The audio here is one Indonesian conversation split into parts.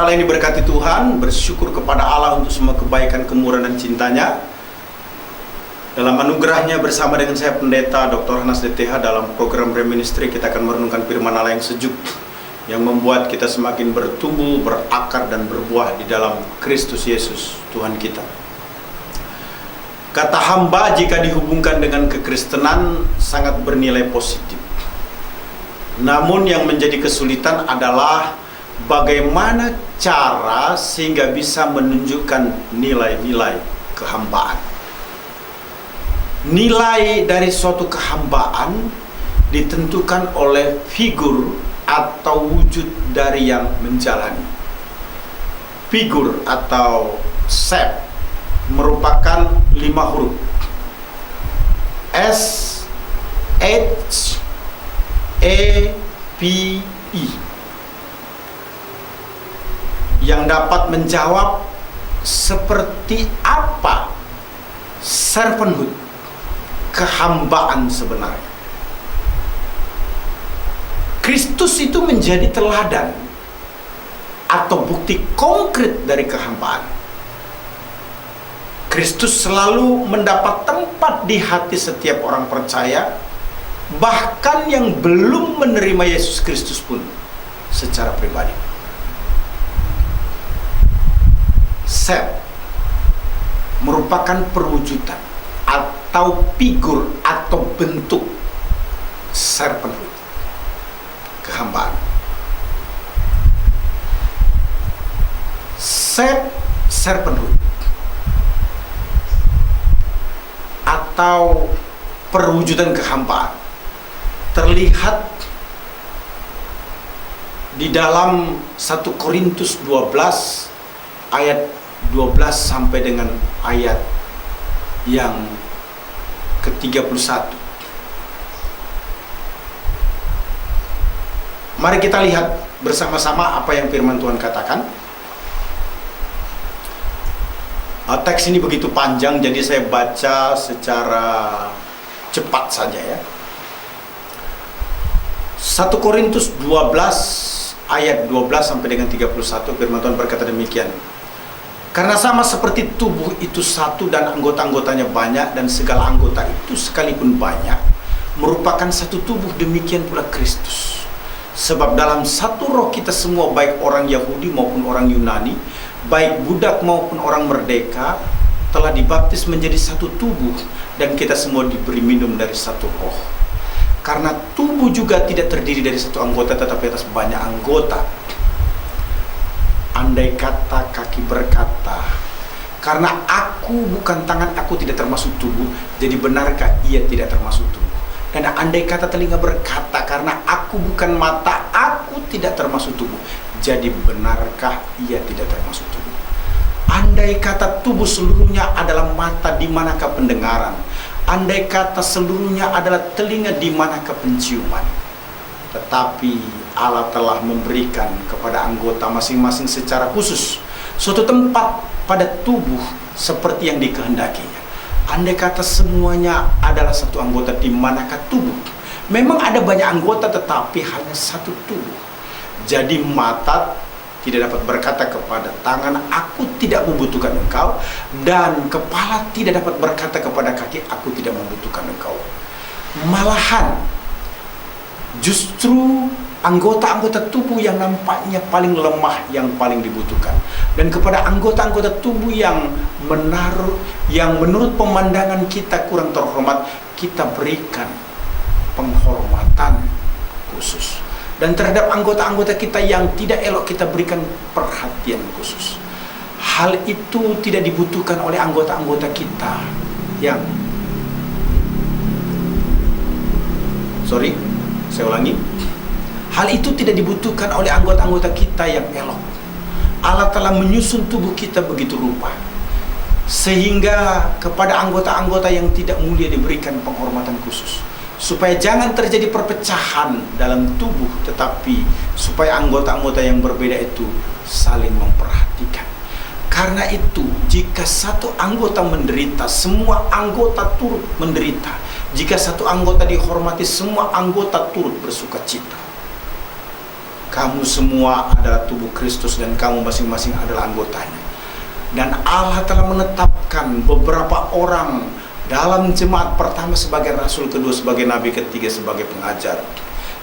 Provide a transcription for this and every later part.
Allah yang diberkati Tuhan, bersyukur kepada Allah untuk semua kebaikan, kemurahan dan cintanya. Dalam anugerahnya bersama dengan saya Pendeta Dr. Hanas DTH dalam program Reministry, kita akan merenungkan firman Allah yang sejuk, yang membuat kita semakin bertumbuh, berakar dan berbuah di dalam Kristus Yesus Tuhan kita. Kata hamba jika dihubungkan dengan kekristenan sangat bernilai positif. Namun yang menjadi kesulitan adalah bagaimana cara sehingga bisa menunjukkan nilai-nilai kehambaan. Nilai dari suatu kehambaan ditentukan oleh figur atau wujud dari yang menjalani. Figur atau shape merupakan 5 huruf. S, H, E, P, I, yang dapat menjawab seperti apa servanthood, kehambaan sebenarnya. Kristus itu menjadi teladan atau bukti konkret dari kehambaan. Kristus selalu mendapat tempat di hati setiap orang percaya, bahkan yang belum menerima Yesus Kristus pun secara pribadi. Set merupakan perwujudan atau figur atau bentuk servanthood, kehambaan. Set servanthood atau perwujudan kehambaan terlihat di dalam 1 Korintus 12 ayat 12 sampai dengan ayat yang ke-31. Mari kita lihat bersama-sama apa yang firman Tuhan katakan. Teks ini begitu panjang, jadi saya baca secara cepat saja ya. 1 Korintus 12 ayat 12 sampai dengan 31, firman Tuhan berkata demikian. Karena sama seperti tubuh itu satu dan anggota-anggotanya banyak, dan segala anggota itu sekalipun banyak merupakan satu tubuh, demikian pula Kristus. Sebab dalam satu roh kita semua, baik orang Yahudi maupun orang Yunani, baik budak maupun orang merdeka, telah dibaptis menjadi satu tubuh, dan kita semua diberi minum dari satu roh. Karena tubuh juga tidak terdiri dari satu anggota, tetapi atas banyak anggota. Andai kata kaki berkata, karena aku bukan tangan, aku tidak termasuk tubuh, jadi benarkah ia tidak termasuk tubuh? Dan andai kata telinga berkata, karena aku bukan mata, aku tidak termasuk tubuh, jadi benarkah ia tidak termasuk tubuh? Andai kata tubuh seluruhnya adalah mata, di manakah pendengaran? Andai kata seluruhnya adalah telinga, di manakah penciuman? Tetapi Allah telah memberikan kepada anggota masing-masing secara khusus suatu tempat pada tubuh seperti yang dikehendakinya. Andai kata semuanya adalah satu anggota, di manakah tubuh? Memang ada banyak anggota, tetapi hanya satu tubuh. Jadi mata tidak dapat berkata kepada tangan, aku tidak membutuhkan engkau, dan kepala tidak dapat berkata kepada kaki, aku tidak membutuhkan engkau. Malahan justru anggota-anggota tubuh yang nampaknya paling lemah yang paling dibutuhkan. Dan kepada anggota-anggota tubuh yang menurut pemandangan kita kurang terhormat, kita berikan penghormatan khusus. Dan terhadap anggota-anggota kita yang tidak elok, kita berikan perhatian khusus. Hal itu tidak dibutuhkan oleh anggota-anggota kita yang saya ulangi. Hal itu tidak dibutuhkan oleh anggota-anggota kita yang elok. Allah telah menyusun tubuh kita begitu rupa, sehingga kepada anggota-anggota yang tidak mulia diberikan penghormatan khusus, supaya jangan terjadi perpecahan dalam tubuh, tetapi supaya anggota-anggota yang berbeda itu saling memperhatikan. Karena itu, jika satu anggota menderita, semua anggota turut menderita. Jika satu anggota dihormati, semua anggota turut bersuka cita. Kamu semua adalah tubuh Kristus dan kamu masing-masing adalah anggotanya. Dan Allah telah menetapkan beberapa orang dalam jemaat, pertama sebagai rasul, kedua sebagai nabi, ketiga sebagai pengajar.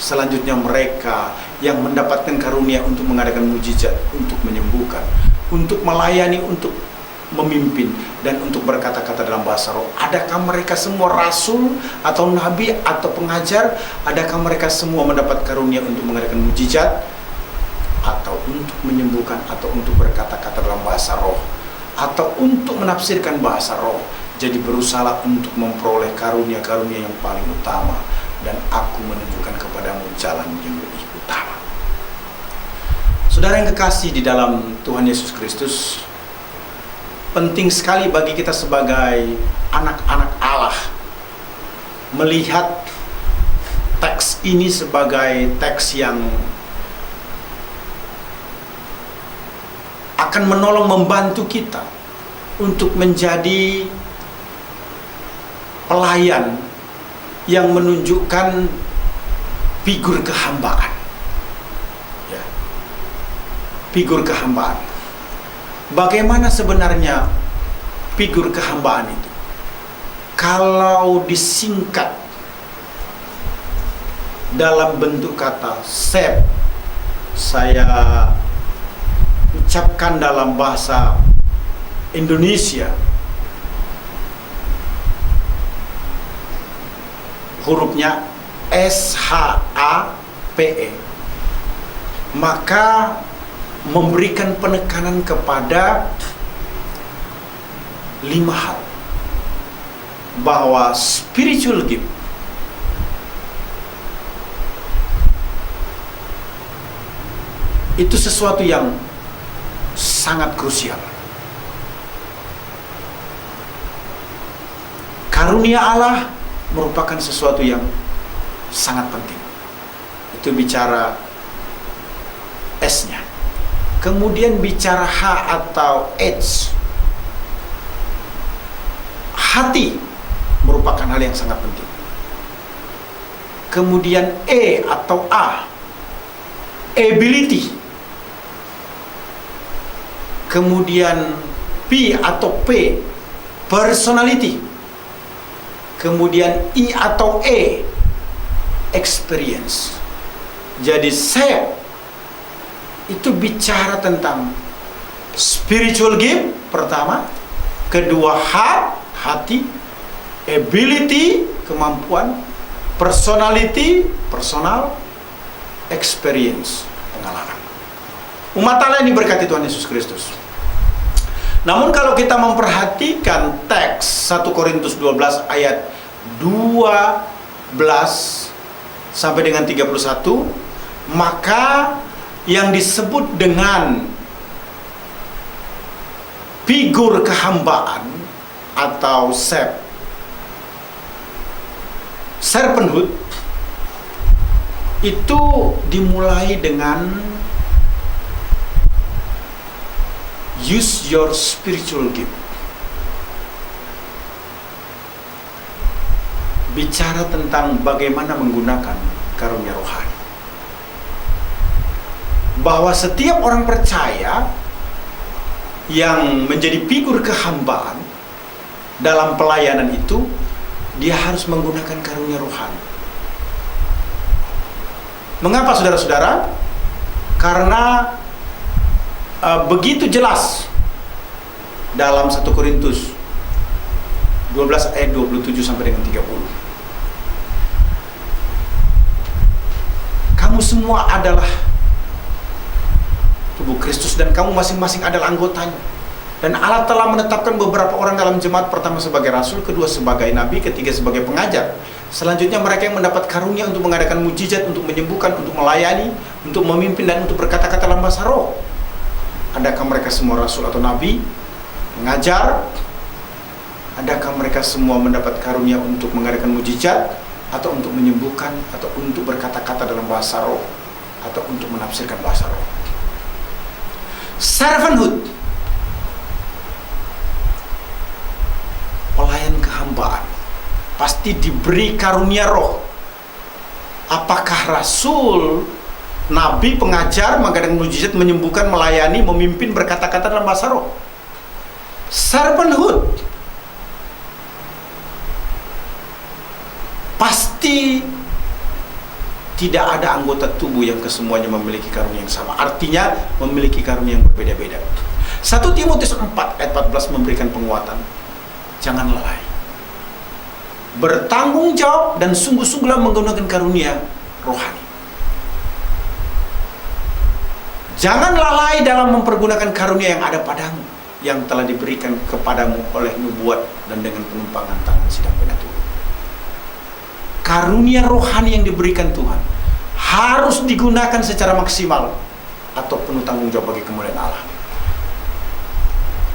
Selanjutnya mereka yang mendapatkan karunia untuk mengadakan mujizat, untuk menyembuhkan, untuk melayani, untuk memimpin, dan untuk berkata-kata dalam bahasa roh. Adakah mereka semua rasul atau nabi atau pengajar? Adakah mereka semua mendapat karunia untuk mengadakan mujizat, atau untuk menyembuhkan, atau untuk berkata-kata dalam bahasa roh, atau untuk menafsirkan bahasa roh? Jadi berusahalah untuk memperoleh karunia-karunia yang paling utama, dan aku menunjukkan kepadamu jalan yang lebih utama. Saudara yang kekasih di dalam Tuhan Yesus Kristus, penting sekali bagi kita sebagai anak-anak Allah melihat teks ini sebagai teks yang akan menolong, membantu kita untuk menjadi pelayan yang menunjukkan figur kehambaan. Ya. Figur kehambaan. Bagaimana sebenarnya figur kehambaan itu? Kalau disingkat dalam bentuk kata sep, saya ucapkan dalam bahasa Indonesia, hurufnya SHAPE, maka memberikan penekanan kepada 5 hal, bahwa spiritual gift itu sesuatu yang sangat krusial. Karunia Allah merupakan sesuatu yang sangat penting. Itu bicara S-nya. Kemudian bicara H atau H, hati merupakan hal yang sangat penting. Kemudian E atau A, ability. Kemudian P atau P, personality. Kemudian I atau E, experience. Jadi saya itu bicara tentang spiritual gift pertama, kedua hati, ability, kemampuan, personality, personal, experience, pengalaman. Umat Allah yang diberkati Tuhan Yesus Kristus. Namun kalau kita memperhatikan teks 1 Korintus 12 ayat 12 sampai dengan 31, maka yang disebut dengan figur kehambaan atau servanthood itu dimulai dengan use your spiritual gift. Bicara tentang bagaimana menggunakan karunia rohani. Bahwa setiap orang percaya yang menjadi figur kehambaan dalam pelayanan itu, dia harus menggunakan karunia rohani. Mengapa saudara-saudara? Karena begitu jelas dalam 1 Korintus 12 ayat 27 sampai dengan 30. Kamu semua adalah tubuh Kristus dan kamu masing-masing adalah anggotanya. Dan Allah telah menetapkan beberapa orang dalam jemaat, pertama sebagai rasul, kedua sebagai nabi, ketiga sebagai pengajar. Selanjutnya mereka yang mendapat karunia untuk mengadakan mujizat, untuk menyembuhkan, untuk melayani, untuk memimpin, dan untuk berkata-kata dalam bahasa roh. Adakah mereka semua rasul atau nabi, pengajar? Adakah mereka semua mendapat karunia untuk mengadakan mujizat, atau untuk menyembuhkan, atau untuk berkata-kata dalam bahasa roh, atau untuk menafsirkan bahasa roh? Servanthood, pelayan kehambaan, pasti diberi karunia roh. Apakah rasul, nabi, pengajar, mengadakan mujizat, menyembuhkan, melayani, memimpin, berkata-kata dalam bahasa roh. Servanthood pasti tidak ada anggota tubuh yang kesemuanya memiliki karunia yang sama. Artinya memiliki karunia yang berbeda-beda. 1 Timotius 4 ayat 14 memberikan penguatan. Jangan lalai, bertanggung jawab dan sungguh-sungguhlah menggunakan karunia rohani. Jangan lalai dalam mempergunakan karunia yang ada padamu, yang telah diberikan kepadamu oleh nubuat dan dengan penumpangan tangan sidang penatua. Karunia rohani yang diberikan Tuhan harus digunakan secara maksimal atau penuh tanggung jawab bagi kemuliaan Allah.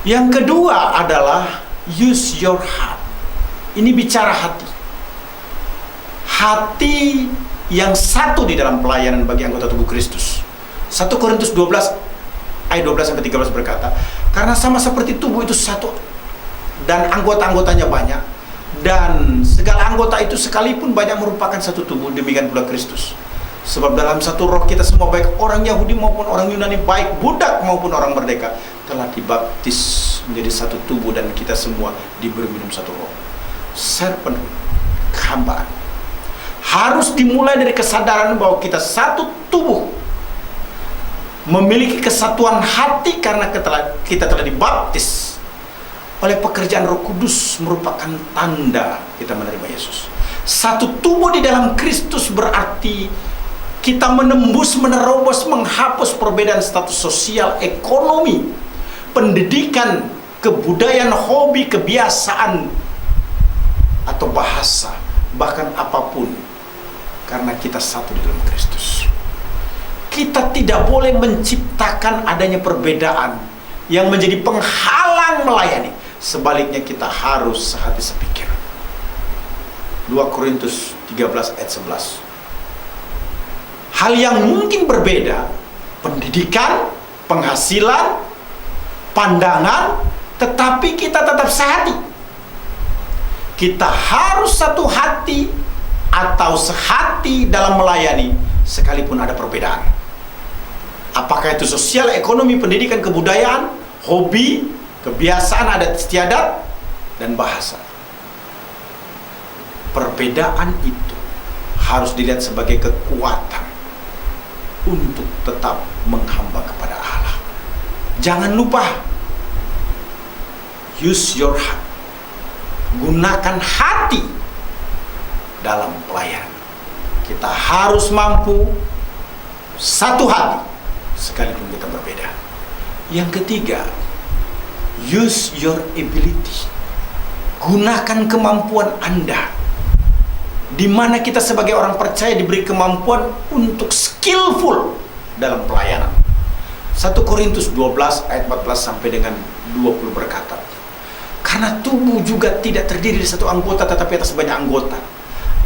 Yang kedua adalah use your heart. Ini bicara hati. Hati yang satu di dalam pelayanan bagi anggota tubuh Kristus. 1 Korintus 12 ayat 12 sampai 13 berkata, karena sama seperti tubuh itu satu dan anggota-anggotanya banyak, dan segala anggota itu sekalipun banyak merupakan satu tubuh, demikian pula Kristus. Sebab dalam satu roh kita semua, baik orang Yahudi maupun orang Yunani, baik budak maupun orang merdeka, telah dibaptis menjadi satu tubuh, dan kita semua diberi minum satu roh. Servanthood, kehambaan, harus dimulai dari kesadaran bahwa kita satu tubuh, memiliki kesatuan hati karena kita telah dibaptis oleh pekerjaan Roh Kudus, merupakan tanda kita menerima Yesus. Satu tubuh di dalam Kristus berarti kita menembus, menerobos, menghapus perbedaan status sosial, ekonomi, pendidikan, kebudayaan, hobi, kebiasaan, atau bahasa, bahkan apapun, karena kita satu di dalam Kristus. Kita tidak boleh menciptakan adanya perbedaan yang menjadi penghalang melayani. Sebaliknya kita harus sehati sepikir. 2 Korintus 13 ayat 11. Hal yang mungkin berbeda, pendidikan, penghasilan, pandangan, tetapi kita tetap sehati. Kita harus satu hati atau sehati dalam melayani, sekalipun ada perbedaan. Apakah itu sosial, ekonomi, pendidikan, kebudayaan, hobi, kebiasaan, adat istiadat, dan bahasa. Perbedaan itu harus dilihat sebagai kekuatan untuk tetap menghamba kepada Allah. Jangan lupa, use your heart. Gunakan hati dalam pelayanan. Kita harus mampu satu hati, sekalipun kita berbeda. Yang ketiga, use your ability. Gunakan kemampuan Anda. Di mana kita sebagai orang percaya diberi kemampuan untuk skillful dalam pelayanan. 1 Korintus 12 ayat 14 sampai dengan 20 berkata, karena tubuh juga tidak terdiri dari satu anggota tetapi atas banyak anggota.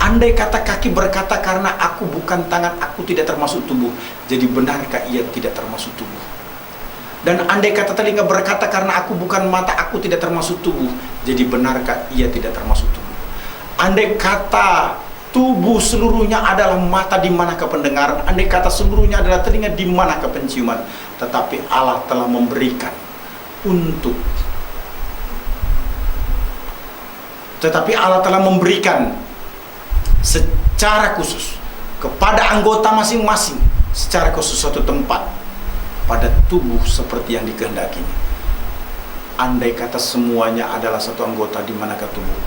Andai kata kaki berkata, karena aku bukan tangan, aku tidak termasuk tubuh, jadi benarkah ia tidak termasuk tubuh? Dan andai kata telinga berkata, karena aku bukan mata, aku tidak termasuk tubuh, jadi benarkah ia tidak termasuk tubuh? Andai kata tubuh seluruhnya adalah mata, di manakah pendengaran? Andai kata seluruhnya adalah telinga, di manakah penciuman? Tetapi Allah telah memberikan secara khusus kepada anggota masing-masing, secara khusus suatu tempat pada tubuh seperti yang dikehendakinya. Andai kata semuanya adalah satu anggota, di manakah tubuh?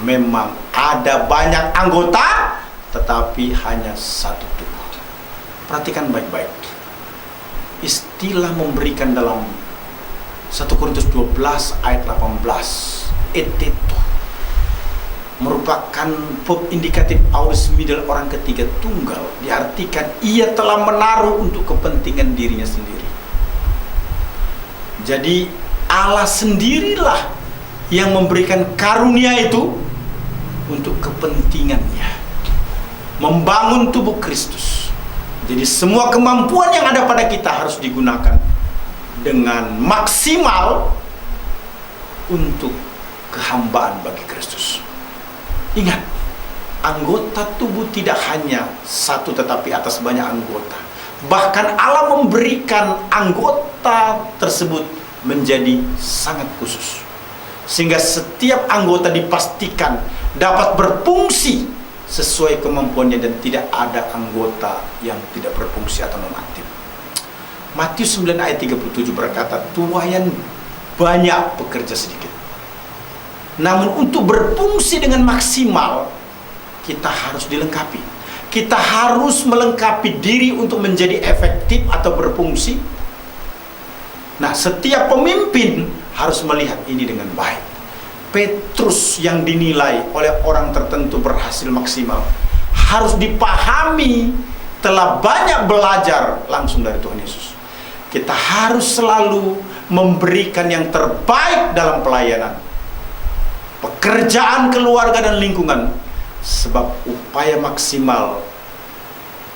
Memang ada banyak anggota, tetapi hanya satu tubuh. Perhatikan baik-baik. Istilah memberikan dalam 1 Korintus 12 ayat 18, eteto, merupakan verb indikatif aorist middle orang ketiga tunggal. Diartikan ia telah menaruh untuk kepentingan dirinya sendiri. Jadi Allah sendirilah yang memberikan karunia itu untuk kepentingannya, membangun tubuh Kristus. Jadi semua kemampuan yang ada pada kita harus digunakan dengan maksimal untuk kehambaan bagi Kristus. Ingat, anggota tubuh tidak hanya satu tetapi atas banyak anggota. Bahkan Allah memberikan anggota tersebut menjadi sangat khusus, sehingga setiap anggota dipastikan dapat berfungsi sesuai kemampuannya dan tidak ada anggota yang tidak berfungsi atau nonaktif. Matius 9 ayat 37 berkata, tuaian banyak, pekerja sedikit. Namun untuk berfungsi dengan maksimal, kita harus dilengkapi. Kita harus melengkapi diri untuk menjadi efektif atau berfungsi. Nah, setiap pemimpin harus melihat ini dengan baik. Petrus yang dinilai oleh orang tertentu berhasil maksimal harus dipahami telah banyak belajar langsung dari Tuhan Yesus. Kita harus selalu memberikan yang terbaik dalam pelayanan, pekerjaan, keluarga, dan lingkungan, sebab upaya maksimal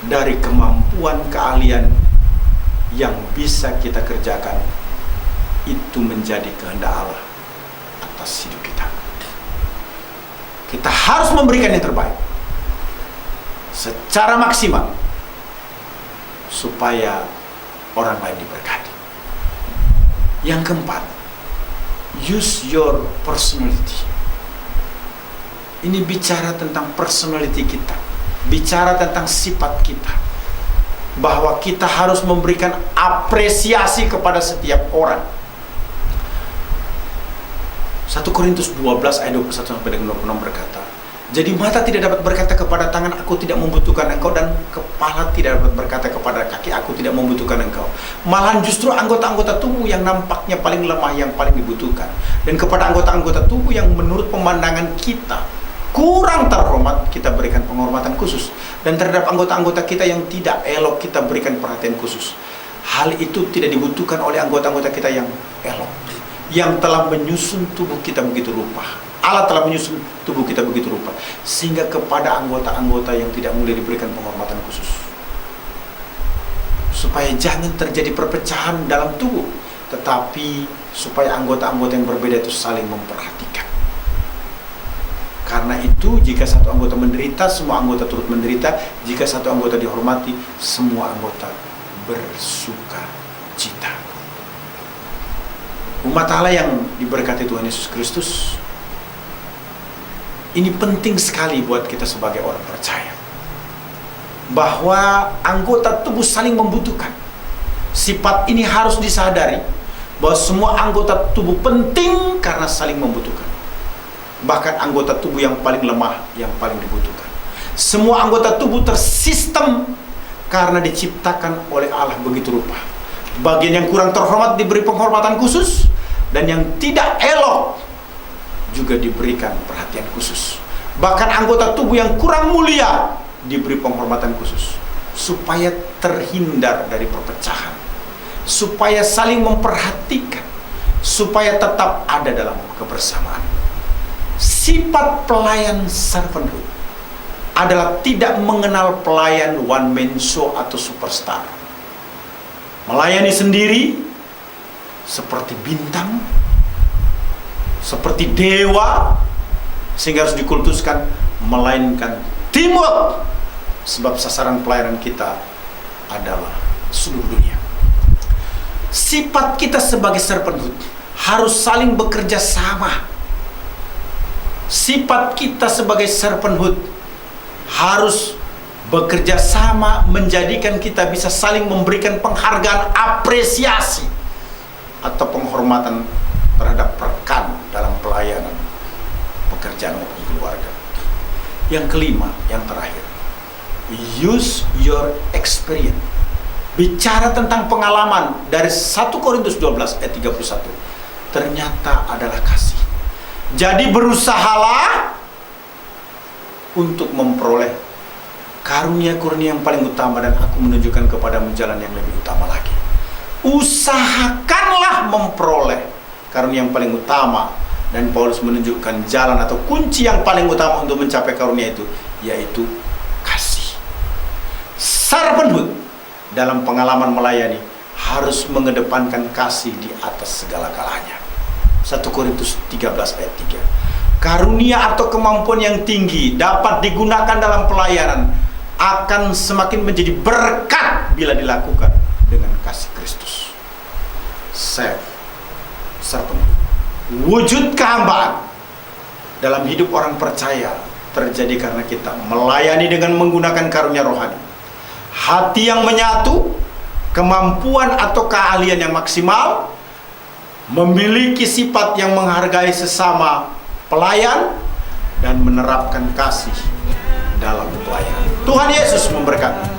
dari kemampuan keahlian yang bisa kita kerjakan itu menjadi kehendak Allah atas hidup kita. Kita harus memberikan yang terbaik secara maksimal supaya orang lain diberkati. Yang keempat, use your personality. Ini bicara tentang personality kita, bicara tentang sifat kita, bahwa kita harus memberikan apresiasi kepada setiap orang. 1 Korintus 12 ayat 21 sampai dengan 26 berkata, jadi mata tidak dapat berkata kepada tangan, aku tidak membutuhkan engkau, dan kepala tidak dapat berkata kepada kaki, aku tidak membutuhkan engkau. Malahan justru anggota-anggota tubuh yang nampaknya paling lemah yang paling dibutuhkan. Dan kepada anggota-anggota tubuh yang menurut pemandangan kita kurang terhormat, kita berikan penghormatan khusus. Dan terhadap anggota-anggota kita yang tidak elok, kita berikan perhatian khusus. Hal itu tidak dibutuhkan oleh anggota-anggota kita yang elok, yang telah menyusun tubuh kita begitu rupa. Allah telah menyusun tubuh kita begitu rupa, sehingga kepada anggota-anggota yang tidak mulia diberikan penghormatan khusus, supaya jangan terjadi perpecahan dalam tubuh, tetapi supaya anggota-anggota yang berbeda itu saling memperhatikan. Karena itu, jika satu anggota menderita, semua anggota turut menderita. Jika satu anggota dihormati, semua anggota bersuka cita. Umat Allah yang diberkati Tuhan Yesus Kristus, ini penting sekali buat kita sebagai orang percaya, bahwa anggota tubuh saling membutuhkan. Sifat ini harus disadari, bahwa semua anggota tubuh penting karena saling membutuhkan. Bahkan anggota tubuh yang paling lemah yang paling dibutuhkan. Semua anggota tubuh tersistem karena diciptakan oleh Allah begitu rupa. Bagian yang kurang terhormat diberi penghormatan khusus, dan yang tidak elok juga diberikan perhatian khusus. Bahkan anggota tubuh yang kurang mulia diberi penghormatan khusus, supaya terhindar dari perpecahan, supaya saling memperhatikan, supaya tetap ada dalam kebersamaan. Sifat pelayan servanthood adalah tidak mengenal pelayan one man show atau superstar. Melayani sendiri seperti bintang, seperti dewa, sehingga harus dikultuskan, melainkan teamwork, sebab sasaran pelayanan kita adalah seluruh dunia. Sifat kita sebagai servanthood harus saling bekerja sama. Sifat kita sebagai servanthood harus bekerja sama, menjadikan kita bisa saling memberikan penghargaan, apresiasi, atau penghormatan terhadap rekan dalam pelayanan, pekerjaan maupun keluarga. Yang kelima, yang terakhir, use your experience. Bicara tentang pengalaman dari 1 Korintus 12 ayat 31, ternyata adalah kasih. Jadi berusahalah untuk memperoleh karunia-karunia yang paling utama, dan aku menunjukkan kepadamu jalan yang lebih utama lagi. Usahakanlah memperoleh karunia yang paling utama, dan Paulus menunjukkan jalan atau kunci yang paling utama untuk mencapai karunia itu, yaitu kasih. Servanthood dalam pengalaman melayani harus mengedepankan kasih di atas segala-galanya. 1 Korintus 13 ayat 3. Karunia atau kemampuan yang tinggi dapat digunakan dalam pelayanan akan semakin menjadi berkat bila dilakukan dengan kasih Kristus. Serpenuh. Wujud kehambaan dalam hidup orang percaya terjadi karena kita melayani dengan menggunakan karunia rohani. Hati yang menyatu, kemampuan atau keahlian yang maksimal, memiliki sifat yang menghargai sesama pelayan, dan menerapkan kasih dalam pelayanan. Tuhan Yesus memberkati.